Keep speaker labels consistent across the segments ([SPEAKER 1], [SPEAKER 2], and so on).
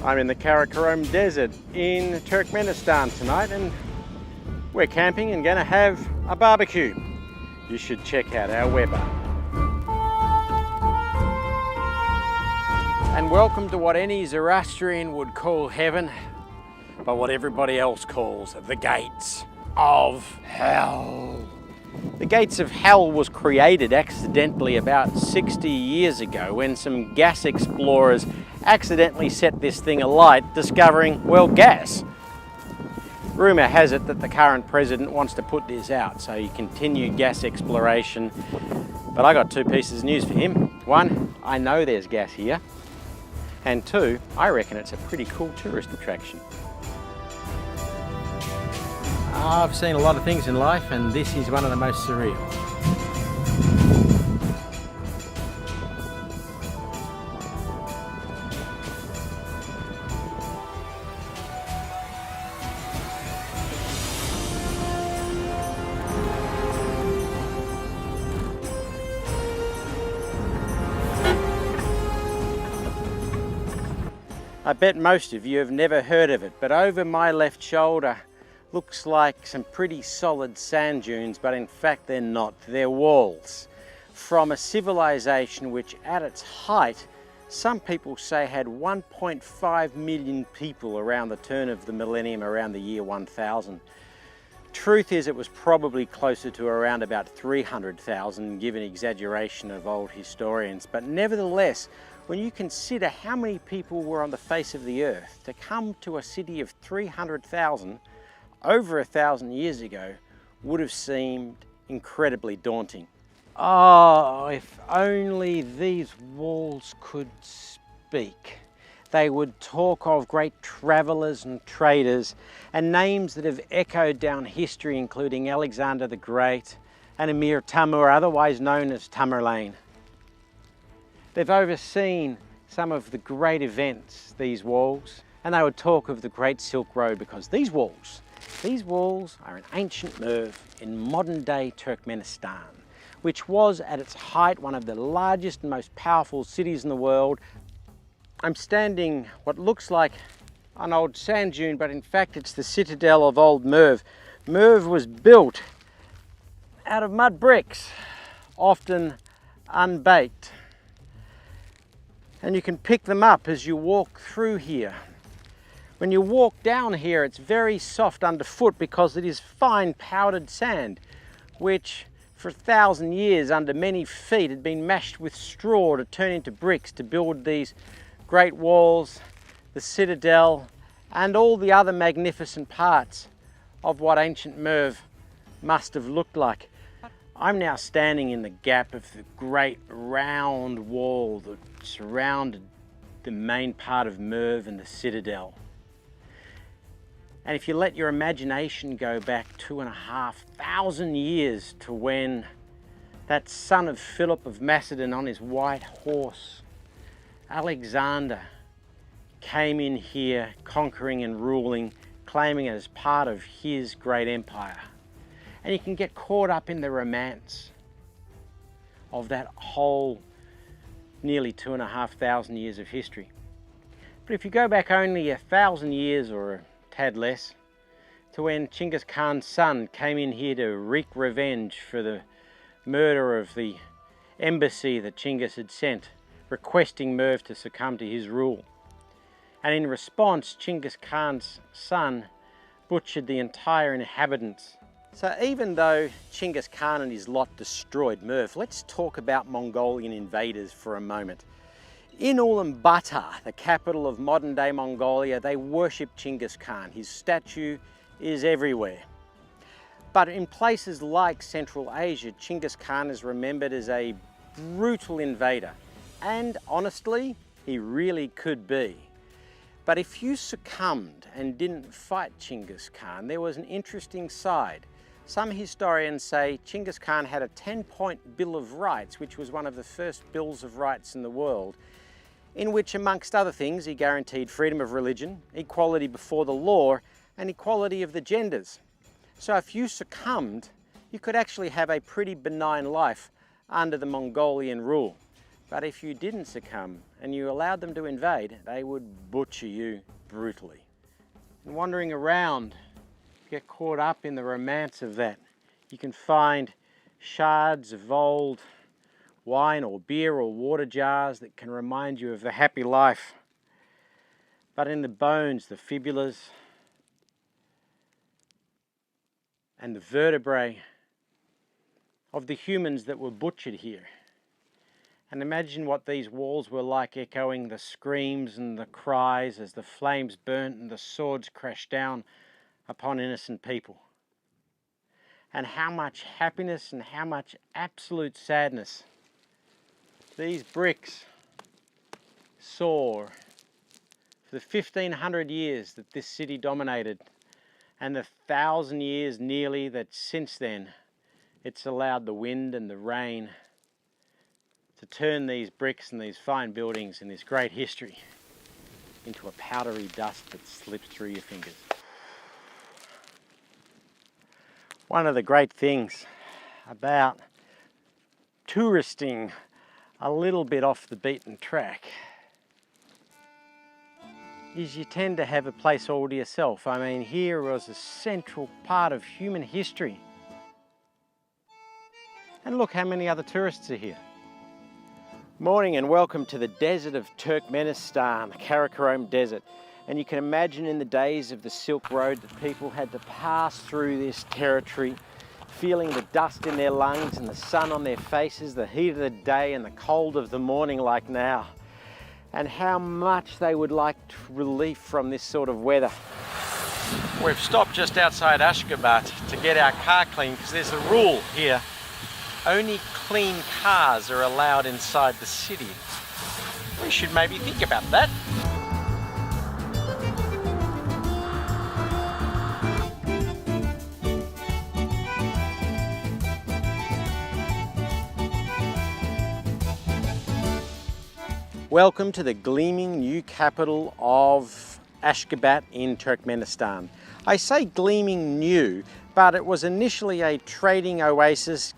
[SPEAKER 1] I'm in the Karakoram Desert in Turkmenistan tonight, and we're camping and gonna have a barbecue. You should check out our Weber. And welcome to what any Zoroastrian would call heaven, but what everybody else calls the gates of hell. The gates of hell was created accidentally about 60 years ago when some gas explorers accidentally set this thing alight, discovering, well, gas. Rumour has it that the current president wants to put this out, so he continued gas exploration. But I got two pieces of news for him. One, I know there's gas here. And two, I reckon it's a pretty cool tourist attraction. I've seen a lot of things in life, and this is one of the most surreal. I bet most of you have never heard of it, but over my left shoulder looks like some pretty solid sand dunes, but in fact they're not. They're walls from a civilization which at its height, some people say had 1.5 million people around the turn of the millennium, around the year 1000. Truth is, it was probably closer to around about 300,000, given exaggeration of old historians. But nevertheless, when you consider how many people were on the face of the earth, to come to a city of 300,000 over 1,000 years ago would have seemed incredibly daunting. Oh, if only these walls could speak. They would talk of great travellers and traders and names that have echoed down history, including Alexander the Great and Emir Timur, otherwise known as Tamerlane. They've overseen some of the great events, these walls, and they would talk of the Great Silk Road, because these walls are an ancient Merv in modern-day Turkmenistan, which was at its height one of the largest and most powerful cities in the world. I'm standing what looks like an old sand dune, but in fact it's the citadel of old Merv. Merv was built out of mud bricks, often unbaked. And you can pick them up as you walk through here. When you walk down here, it's very soft underfoot because it is fine powdered sand, which for 1,000 years under many feet had been mashed with straw to turn into bricks to build these great walls, the citadel, and all the other magnificent parts of what ancient Merv must have looked like. I'm now standing in the gap of the great round wall that surrounded the main part of Merv and the citadel. And if you let your imagination go back 2,500 years to when that son of Philip of Macedon on his white horse, Alexander, came in here conquering and ruling, claiming it as part of his great empire. And you can get caught up in the romance of that whole nearly 2,500 years of history. But if you go back only 1,000 years or a tad less, to when Chinggis Khan's son came in here to wreak revenge for the murder of the embassy that Chinggis had sent, requesting Merv to succumb to his rule. And in response, Chinggis Khan's son butchered the entire inhabitants. So even though Chinggis Khan and his lot destroyed Merv, let's talk about Mongolian invaders for a moment. In Ulaanbaatar, the capital of modern-day Mongolia, they worship Chinggis Khan. His statue is everywhere. But in places like Central Asia, Chinggis Khan is remembered as a brutal invader. And honestly, he really could be. But if you succumbed and didn't fight Chinggis Khan, there was an interesting side. Some historians say Chinggis Khan had a 10-point Bill of Rights, which was one of the first bills of rights in the world, in which, amongst other things, he guaranteed freedom of religion, equality before the law, and equality of the genders. So if you succumbed, you could actually have a pretty benign life under the Mongolian rule. But if you didn't succumb and you allowed them to invade, they would butcher you brutally. And wandering around, get caught up in the romance of that. You can find shards of old wine or beer or water jars that can remind you of the happy life. But in the bones, the fibulas and the vertebrae of the humans that were butchered here. And imagine what these walls were like, echoing the screams and the cries as the flames burnt and the swords crashed down upon innocent people. And how much happiness and how much absolute sadness these bricks saw for the 1500 years that this city dominated, and the 1,000 years nearly that since then it's allowed the wind and the rain to turn these bricks and these fine buildings and this great history into a powdery dust that slips through your fingers. One of the great things about touristing a little bit off the beaten track is you tend to have a place all to yourself. I mean, here was a central part of human history. And look how many other tourists are here. Morning and welcome to the desert of Turkmenistan, the Karakoram Desert. And you can imagine in the days of the Silk Road that people had to pass through this territory, feeling the dust in their lungs and the sun on their faces, the heat of the day and the cold of the morning like now. And how much they would like relief from this sort of weather. We've stopped just outside Ashgabat to get our car cleaned because there's a rule here. Only clean cars are allowed inside the city. We should maybe think about that. Welcome to the gleaming new capital of Ashgabat in Turkmenistan. I say gleaming new, but it was initially a trading oasis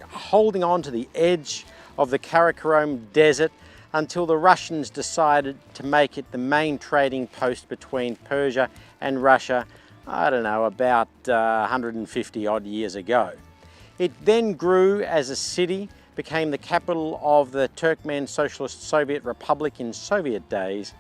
[SPEAKER 1] holding on to the edge of the Karakoram Desert until the Russians decided to make it the main trading post between Persia and Russia, I don't know, about 150 odd years ago. It then grew as a city, became the capital of the Turkmen Socialist Soviet Republic in Soviet days,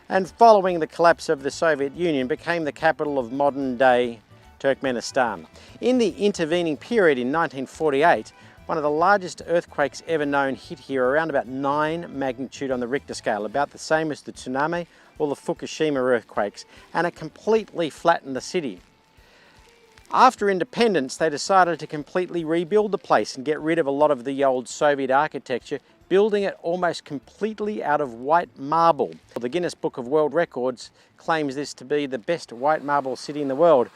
[SPEAKER 1] and following the collapse of the Soviet Union became the capital of modern-day Turkmenistan. In the intervening period in 1948, one of the largest earthquakes ever known hit here, around about 9 magnitude on the Richter scale, about the same as the tsunami or the Fukushima earthquakes, and it completely flattened the city. After independence, they decided to completely rebuild the place and get rid of a lot of the old Soviet architecture, building it almost completely out of white marble. The Guinness Book of World Records claims this to be the best white marble city in the world.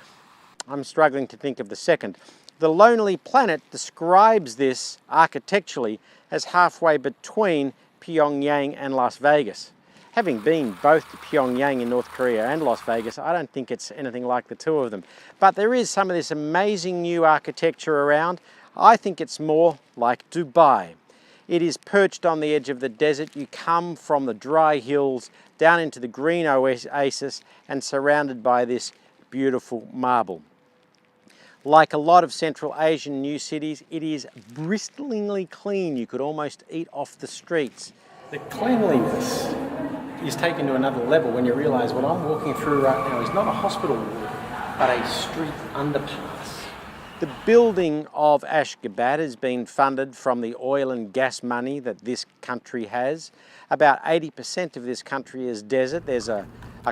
[SPEAKER 1] I'm struggling to think of the second. The Lonely Planet describes this architecturally as halfway between Pyongyang and Las Vegas. Having been both to Pyongyang in North Korea and Las Vegas, I don't think it's anything like the two of them. But there is some of this amazing new architecture around. I think it's more like Dubai. It is perched on the edge of the desert. You come from the dry hills down into the green oasis and surrounded by this beautiful marble. Like a lot of Central Asian new cities, it is bristlingly clean. You could almost eat off the streets. The cleanliness is taken to another level when you realise what I'm walking through right now is not a hospital ward, but a street underpass. The building of Ashgabat has been funded from the oil and gas money that this country has. About 80% of this country is desert. There's a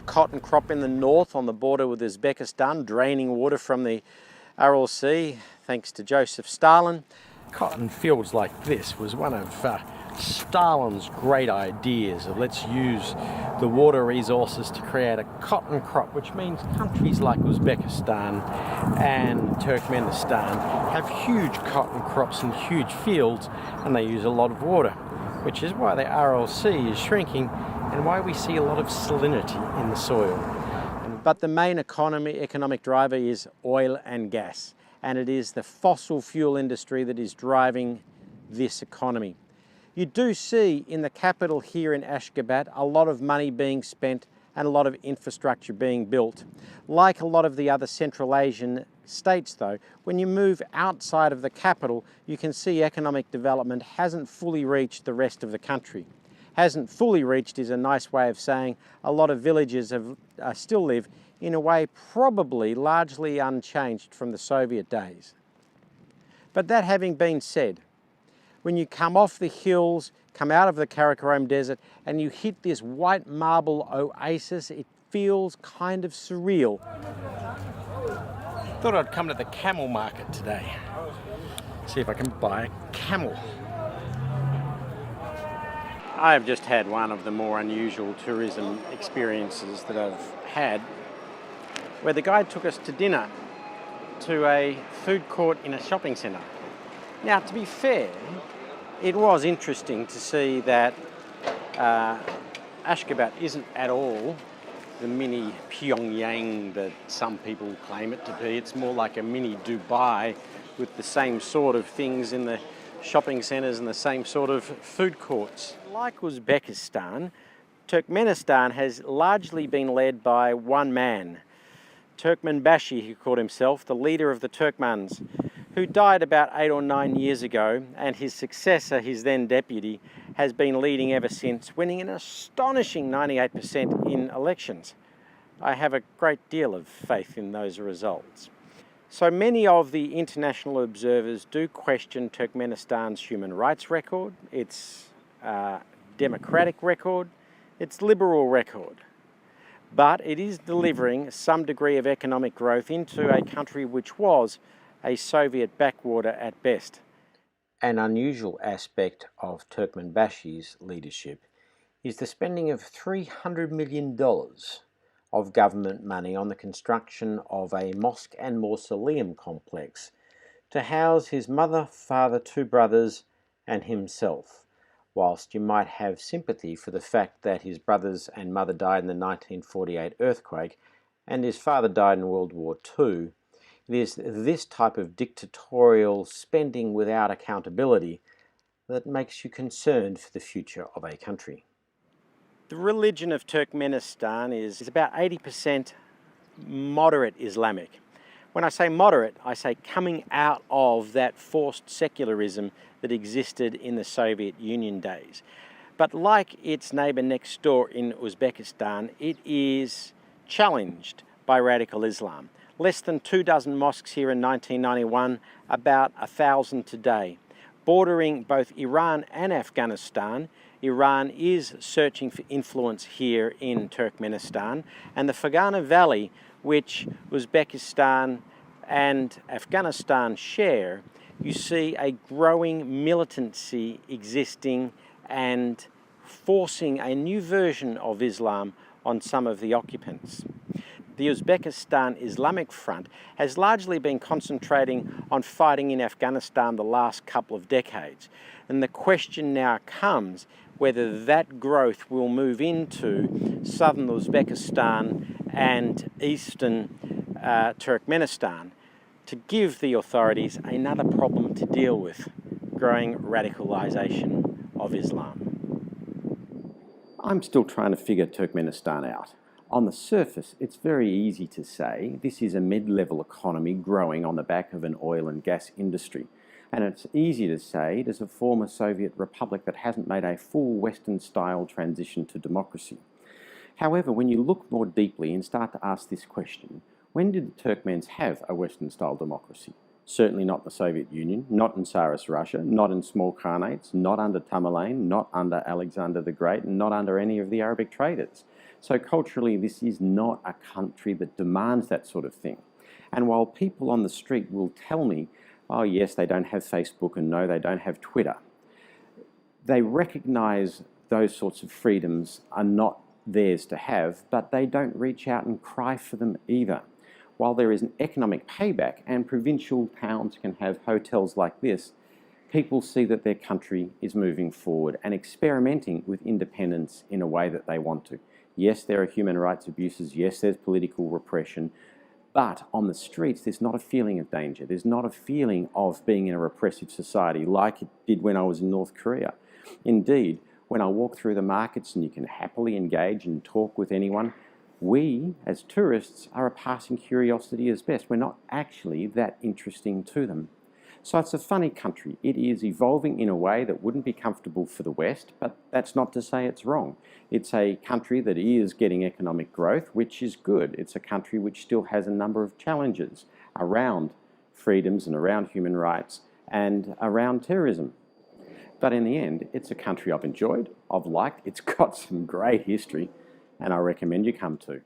[SPEAKER 1] cotton crop in the north on the border with Uzbekistan, draining water from the Aral Sea, thanks to Joseph Stalin. Cotton fields like this was one of Stalin's great ideas of let's use the water resources to create a cotton crop, which means countries like Uzbekistan and Turkmenistan have huge cotton crops and huge fields, and they use a lot of water, which is why the Aral Sea is shrinking and why we see a lot of salinity in the soil. But the main economic driver is oil and gas, and it is the fossil fuel industry that is driving this economy. You do see in the capital here in Ashgabat a lot of money being spent and a lot of infrastructure being built. Like a lot of the other Central Asian states though, when you move outside of the capital, you can see economic development hasn't fully reached the rest of the country. Hasn't fully reached is a nice way of saying a lot of villages still live in a way probably largely unchanged from the Soviet days. But that having been said, when you come off the hills, come out of the Karakoram Desert, and you hit this white marble oasis, it feels kind of surreal. Thought I'd come to the camel market today. See if I can buy a camel. I've just had one of the more unusual tourism experiences that I've had, where the guide took us to dinner to a food court in a shopping centre. Now, to be fair, it was interesting to see that Ashgabat isn't at all the mini Pyongyang that some people claim it to be. It's more like a mini Dubai with the same sort of things in the shopping centres and the same sort of food courts. Like Uzbekistan, Turkmenistan has largely been led by one man, Turkmenbashi, who called himself, the leader of the Turkmens, who died about 8 or 9 years ago, and his successor, his then deputy, has been leading ever since, winning an astonishing 98% in elections. I have a great deal of faith in those results. So many of the international observers do question Turkmenistan's human rights record, its democratic record, its liberal record. But it is delivering some degree of economic growth into a country which was a Soviet backwater at best. An unusual aspect of Turkmenbashi's leadership is the spending of $300 million of government money on the construction of a mosque and mausoleum complex to house his mother, father, 2 brothers and himself. Whilst you might have sympathy for the fact that his brothers and mother died in the 1948 earthquake and his father died in World War II, it is this type of dictatorial spending without accountability that makes you concerned for the future of a country. The religion of Turkmenistan is about 80% moderate Islamic. When I say moderate, I say coming out of that forced secularism that existed in the Soviet Union days. But like its neighbour next door in Uzbekistan, it is challenged by radical Islam. Less than 24 mosques here in 1991, about 1,000 today. Bordering both Iran and Afghanistan, Iran is searching for influence here in Turkmenistan, and the Fergana Valley, which Uzbekistan and Afghanistan share, you see a growing militancy existing and forcing a new version of Islam on some of the occupants. The Uzbekistan Islamic Front has largely been concentrating on fighting in Afghanistan the last couple of decades. And the question now comes whether that growth will move into southern Uzbekistan and eastern Turkmenistan to give the authorities another problem to deal with, growing radicalization of Islam. I'm still trying to figure Turkmenistan out. On the surface, it's very easy to say this is a mid-level economy growing on the back of an oil and gas industry. And it's easy to say it is a former Soviet republic that hasn't made a full Western-style transition to democracy. However, when you look more deeply and start to ask this question, when did the Turkmens have a Western-style democracy? Certainly not the Soviet Union, not in Tsarist Russia, not in small Khanates, not under Tamerlane, not under Alexander the Great, and not under any of the Arabic traders. So culturally, this is not a country that demands that sort of thing. And while people on the street will tell me, oh yes, they don't have Facebook and no, they don't have Twitter, they recognize those sorts of freedoms are not theirs to have, but they don't reach out and cry for them either. While there is an economic payback and provincial towns can have hotels like this, people see that their country is moving forward and experimenting with independence in a way that they want to. Yes, there are human rights abuses. Yes, there's political repression. But on the streets, there's not a feeling of danger. There's not a feeling of being in a repressive society like it did when I was in North Korea. Indeed, when I walk through the markets and you can happily engage and talk with anyone, we, as tourists, are a passing curiosity as best. We're not actually that interesting to them. So it's a funny country. It is evolving in a way that wouldn't be comfortable for the West, but that's not to say it's wrong. It's a country that is getting economic growth, which is good. It's a country which still has a number of challenges around freedoms and around human rights and around terrorism. But in the end, it's a country I've enjoyed, I've liked, it's got some great history, and I recommend you come to.